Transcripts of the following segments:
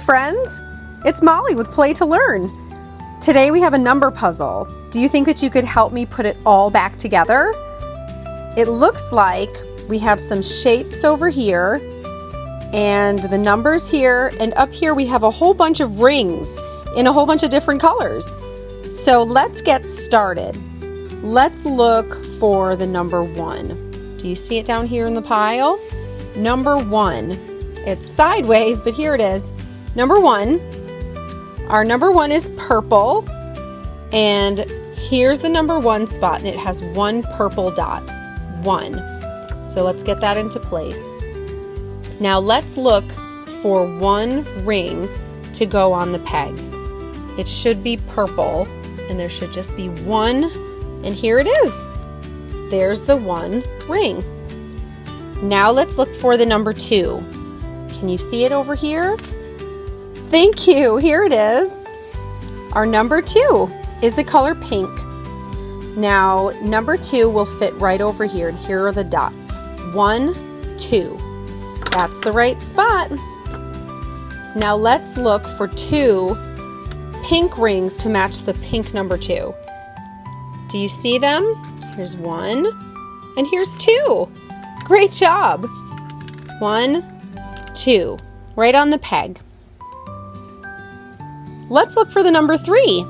friends! It's Molly with Play to Learn. Today we have a number puzzle. Do you think that you could help me put it all back together? It looks like we have some shapes over here and the numbers here, and up here we have a whole bunch of rings in a whole bunch of different colors. So let's get started. Let's look for the number 1. Do you see it down here in the pile? Number 1. It's sideways, but here it is. Number 1. Our number 1 is purple, and here's the number 1 spot, and it has one purple dot. 1. So let's get that into place. Now let's look for one ring to go on the peg. It should be purple, and there should just be one, and here it is. There's the one ring. Now let's look for the number 2. Can you see it over here? Thank you, here it is. Our number 2 is the color pink. Now, number 2 will fit right over here, and here are the dots. 1, 2. That's the right spot. Now let's look for 2 pink rings to match the pink number 2. Do you see them? Here's 1, and here's 2. Great job. 1, 2, right on the peg. Let's look for the number 3.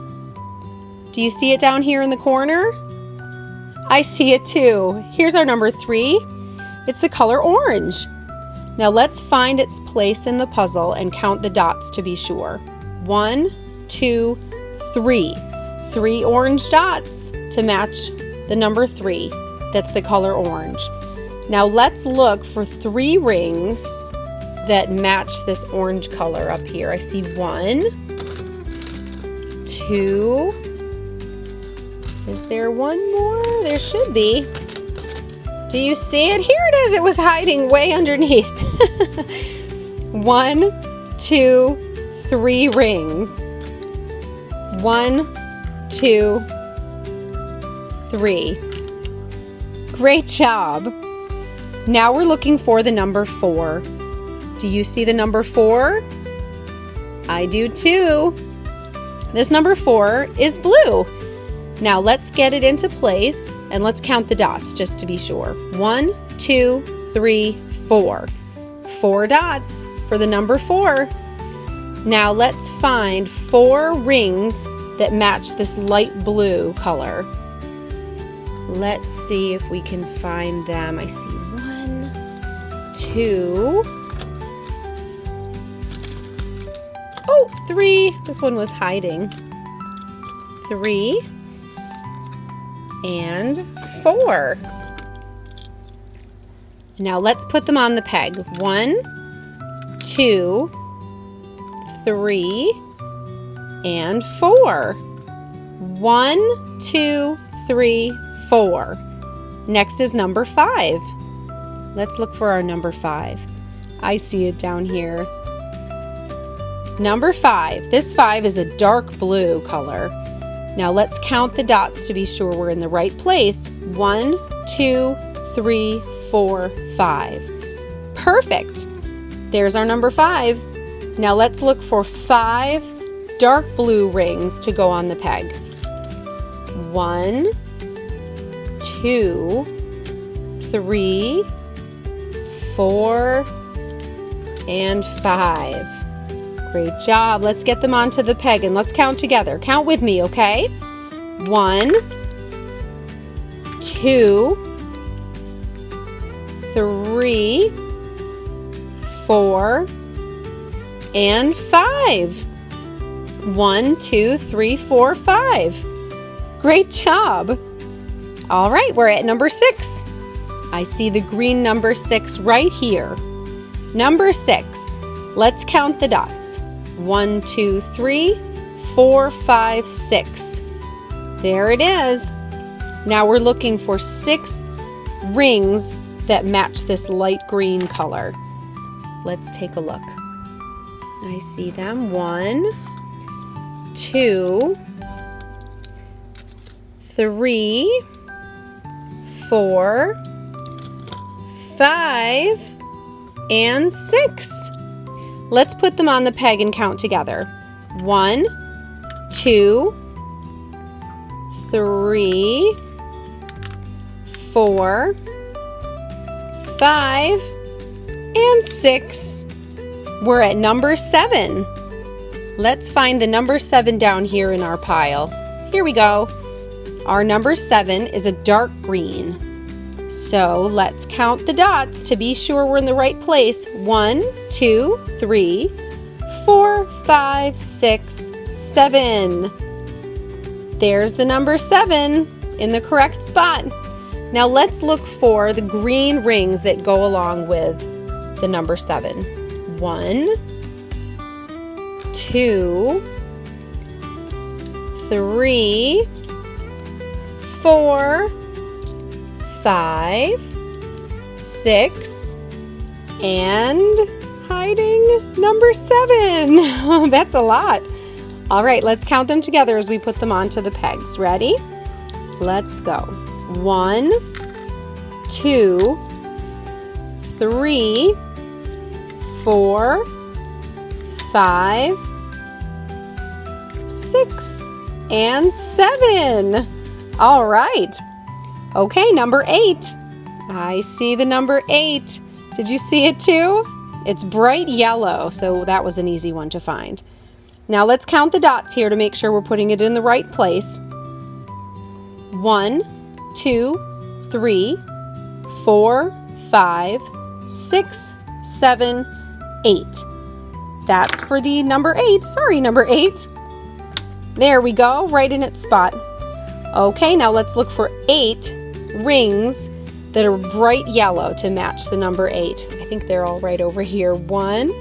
Do you see it down here in the corner? I see it too. Here's our number 3. It's the color orange. Now let's find its place in the puzzle and count the dots to be sure. 1, 2, 3. 3 orange dots to match the number 3. That's the color orange. Now let's look for 3 rings that match this orange color up here. I see 1, 2. Is there one more? There should be. Do you see it? Here it is. It was hiding way underneath. 1, 2, 3 rings. 1, 2, 3. Great job. Now we're looking for the number 4. Do you see the number 4? I do too. This number 4 is blue. Now let's get it into place and let's count the dots just to be sure. 1, 2, 3, 4. 4 dots for the number 4. Now let's find 4 rings that match this light blue color. Let's see if we can find them. I see 1, 2. Oh, 3. This one was hiding. 3 and 4. Now let's put them on the peg. 1, 2, 3, and 4. 1, 2, 3, 4. Next is number 5. Let's look for our number 5. I see it down here. Number 5. This 5 is a dark blue color. Now let's count the dots to be sure we're in the right place. 1, 2, 3, 4, 5. Perfect. There's our number 5. Now let's look for 5 dark blue rings to go on the peg. 1, 2, 3, 4, and 5. Great job. Let's get them onto the peg and let's count together. Count with me, okay? 1, 2, 3, 4, and 5. 1, 2, 3, 4, 5. Great job. All right, we're at number 6. I see the green number 6 right here. Number 6. Let's count the dots. 1, 2, 3, 4, 5, 6. There it is. Now we're looking for 6 rings that match this light green color. Let's take a look. I see them. 1, 2, 3, 4, 5, and 6. Let's put them on the peg and count together. 1, 2, 3, 4, 5, and 6. We're at number 7. Let's find the number 7 down here in our pile. Here we go. Our number 7 is a dark green. So let's count the dots to be sure we're in the right place. 1, 2, 3, 4, 5, 6, 7. There's the number 7 in the correct spot. Now let's look for the green rings that go along with the number 7. 1, 2, 3, 4, 5, 6, and hiding number 7. That's a lot. All right, let's count them together as we put them onto the pegs. Ready? Let's go. 1, 2, 3, 4, 5, 6, and 7. All right. Okay, number 8. I see the number 8. Did you see it too? It's bright yellow, so that was an easy one to find. Now let's count the dots here to make sure we're putting it in the right place. 1, 2, 3, 4, 5, 6, 7, 8. That's for the number 8. Sorry, number 8. There we go, right in its spot. Okay, now let's look for 8 rings that are bright yellow to match the number 8. I think they're all right over here. 1,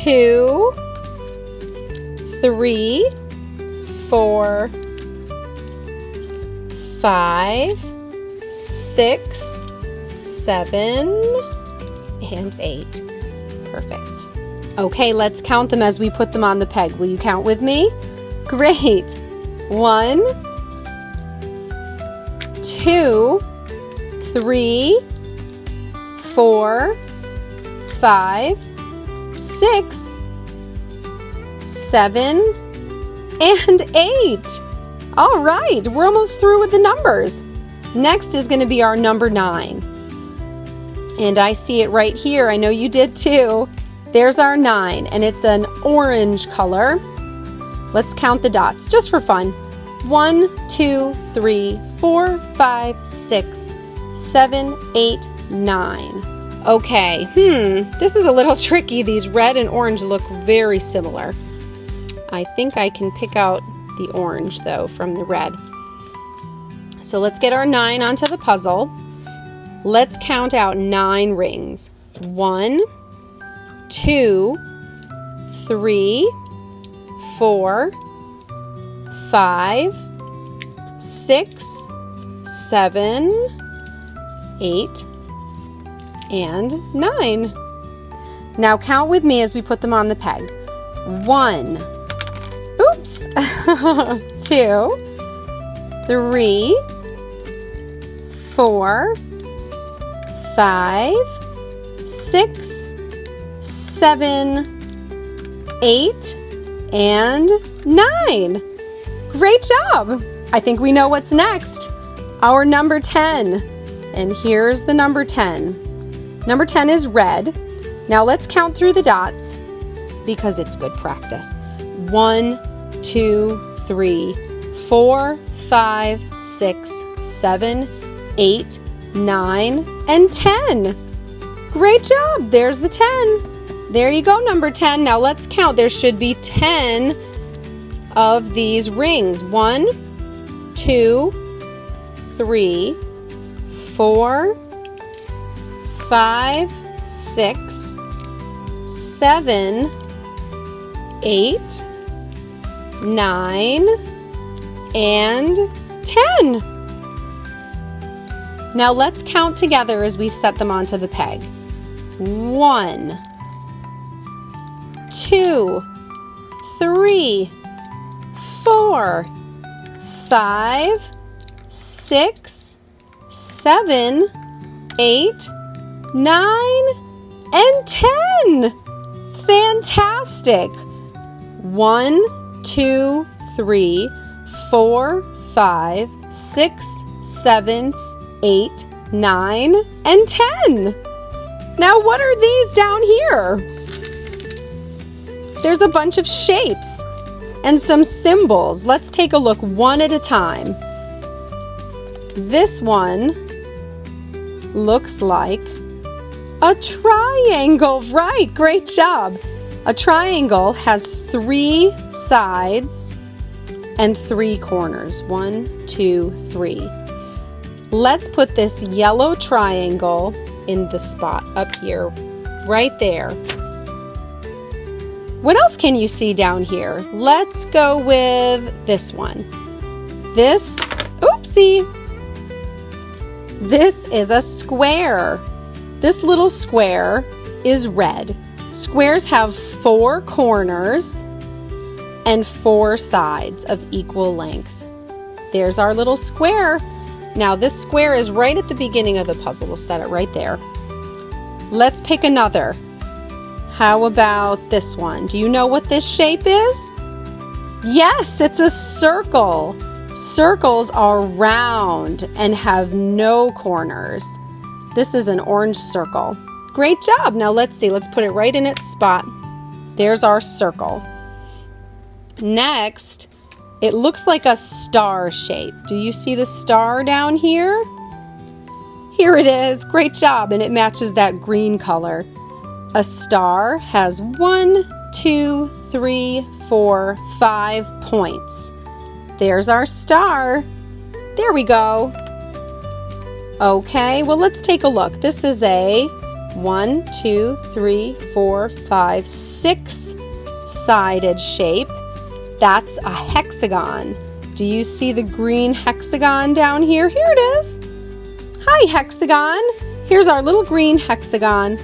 2, 3, 4, 5, 6, 7, and 8. Perfect. Okay, let's count them as we put them on the peg. Will you count with me? Great. 1, 2, 3, 4, 5, 6, 7, and 8. All right, we're almost through with the numbers. Next is going to be our number 9. And I see it right here. I know you did too. There's our 9, and it's an orange color. Let's count the dots just for fun. 1, 2, 3, 4, 5, 6, 7, 8, 9. Okay, this is a little tricky. These red and orange look very similar. I think I can pick out the orange though from the red. So let's get our 9 onto the puzzle. Let's count out 9 rings. 1, 2, 3, 4, 5, 6, 7, 8, and 9. Now count with me as we put them on the peg. 1, oops, 2, 3, 4, 5, 6, 7, 8, and 9. Great job! I think we know what's next. Our number 10. And here's the number 10. Number 10 is red. Now let's count through the dots because it's good practice. 1, 2, 3, 4, 5, 6, 7, 8, 9, and 10. Great job! There's the 10. There you go, number 10. Now let's count. There should be 10 of these rings. 1, 2, 3, 4, 5, 6, 7, 8, 9, and 10. Now let's count together as we set them onto the peg. 1, 2, 3, 4, 5, 6, 7, 8, 9, and 10. Fantastic! 1, 2, 3, 4, 5, 6, 7, 8, 9, and 10. Now what are these down here? There's a bunch of shapes and some symbols. Let's take a look one at a time. This one looks like a triangle. Right, great job. A triangle has 3 sides and 3 corners. 1, 2, 3. Let's put this yellow triangle in the spot up here, right there. What else can you see down here? Let's go with this one. Oopsie! This is a square. This little square is red. Squares have 4 corners and 4 sides of equal length. There's our little square. Now this square is right at the beginning of the puzzle. We'll set it right there. Let's pick another. How about this one? Do you know what this shape is? Yes, it's a circle. Circles are round and have no corners. This is an orange circle. Great job. Now let's see. Let's put it right in its spot. There's our circle. Next, it looks like a star shape. Do you see the star down here? Here it is. Great job. And it matches that green color. A star has 1, 2, 3, 4, 5 points. There's our star. There we go. Okay, well, let's take a look. This is a 1, 2, 3, 4, 5, 6-sided shape. That's a hexagon. Do you see the green hexagon down here? Here it is. Hi, hexagon. Here's our little green hexagon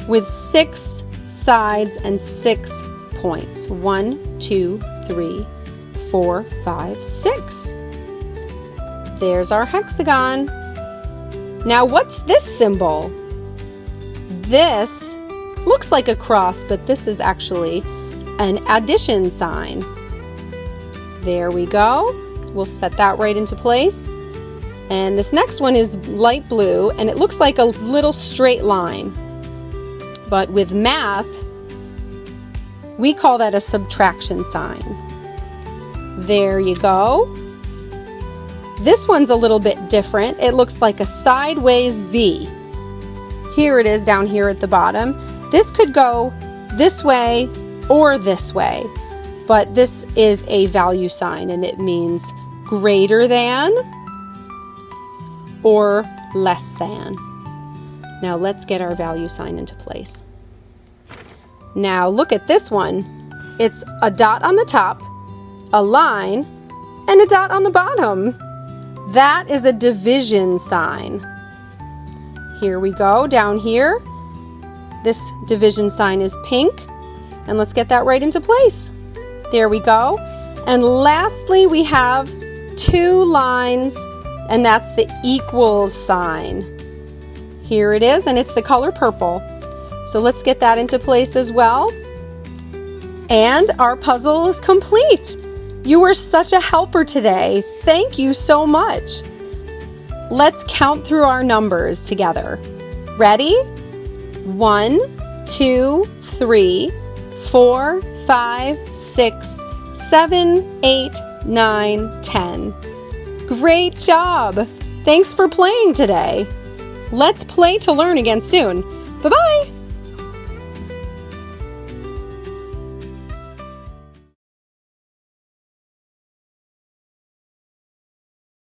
with 6 sides and 6 points. 1, 2, 3, 4, 5, 6. There's our hexagon. Now, what's this symbol? This looks like a cross, but this is actually an addition sign. There we go. We'll set that right into place. And this next one is light blue, and it looks like a little straight line. But with math, we call that a subtraction sign. There you go. This one's a little bit different. It looks like a sideways V. Here it is down here at the bottom. This could go this way or this way, but this is a value sign, and it means greater than or less than. Now let's get our value sign into place. Now look at this one. It's a dot on the top, a line, and a dot on the bottom. That is a division sign. Here we go, down here. This division sign is pink, and let's get that right into place. There we go. And lastly, we have 2 lines, and that's the equals sign. Here it is, and it's the color purple. So let's get that into place as well. And our puzzle is complete. You were such a helper today. Thank you so much. Let's count through our numbers together. Ready? 1, 2, 3, 4, 5, 6, 7, 8, 9, 10. Great job! Thanks for playing today. Let's play to learn again soon. Bye-bye!